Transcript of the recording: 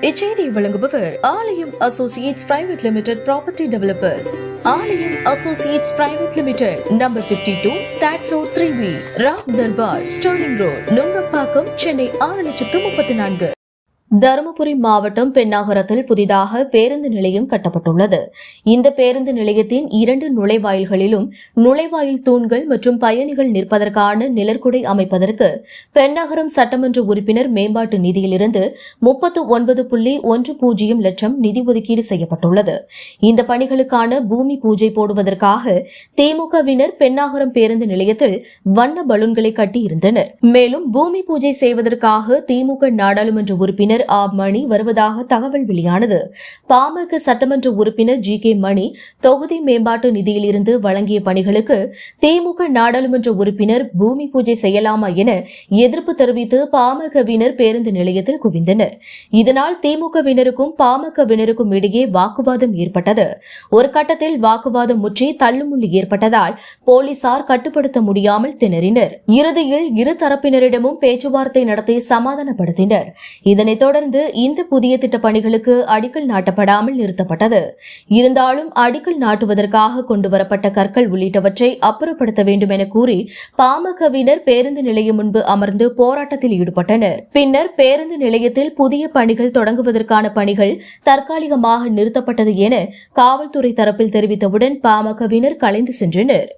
இச்செய்தியை வழங்குபவர் Aalayam associates private limited property developers. Aalayam associates private limited, number 52, third floor, 3B, Ram Darbar, Sterling road, Nungambakkam, Chennai 6,34,000. Dharmapuri மாவட்டம் பென்னாகரத்தில் புதிதாக பேருந்து நிலையம் கட்டப்பட்டுள்ளது. இந்த பேருந்து நிலையத்தின் 2 நுழைவாயில்களிலும் நுழைவாயில் தூண்கள் மற்றும் பயணிகள் நிற்பதற்கான நிழற்குடை அமைப்பதற்கு பென்னாகரம் சட்டமன்ற உறுப்பினர் மேம்பாட்டு நிதியிலிருந்து 39.10 லட்சம் நிதி ஒதுக்கீடு செய்யப்பட்டுள்ளது. இந்த பணிகளுக்கான பூமி பூஜை போடுவதற்காக திமுகவினர் பென்னாகரம் பேருந்து நிலையத்தில் வண்ண பலூன்களை கட்டியிருந்தனர். மேலும் பூமி பூஜை செய்வதற்காக திமுக நாடாளுமன்ற உறுப்பினர் மணி வருவதாக தகவல் வெளியானது. பாமக சட்டமன்ற உறுப்பினர் ஜி.கே. மணி தொகுதி மேம்பாட்டு நிதியில் இருந்து வழங்கிய பணிகளுக்கு திமுக நாடாளுமன்ற உறுப்பினர் பூமி பூஜை செய்யலாமா என எதிர்ப்பு தெரிவித்து பாமகவினர் பேருந்து நிலையத்தில் குவிந்தனர். இதனால் திமுகவினருக்கும் பாமகவினருக்கும் இடையே வாக்குவாதம் ஏற்பட்டது. ஒரு கட்டத்தில் வாக்குவாதம் முற்றி தள்ளுமுள்ளு ஏற்பட்டதால் போலீசார் கட்டுப்படுத்த முடியாமல் திணறினர். இறுதியில் இரு தரப்பினரிடமும் பேச்சுவார்த்தை நடத்தி சமாதானப்படுத்தினர். இதனைத் தொடர்ந்து இந்த புதிய திட்ட பணிகளுக்கு அடிக்கல் நாட்டப்படாமல் நிறுத்தப்பட்டது. இருந்தாலும் அடிக்கல் நாட்டுவதற்காக கொண்டுவரப்பட்ட கற்கள் உள்ளிட்டவற்றை அப்புறப்படுத்த வேண்டும் என கூறி பாமகவினர் பேருந்து நிலையம் முன்பு அமர்ந்து போராட்டத்தில் ஈடுபட்டனர். பின்னர் பேருந்து நிலையத்தில் புதிய பணிகள் தொடங்குவதற்கான பணிகள் தற்காலிகமாக நிறுத்தப்பட்டது என காவல்துறை தரப்பில் தெரிவித்தவுடன் பாமகவினர் கலைந்து சென்றனர்.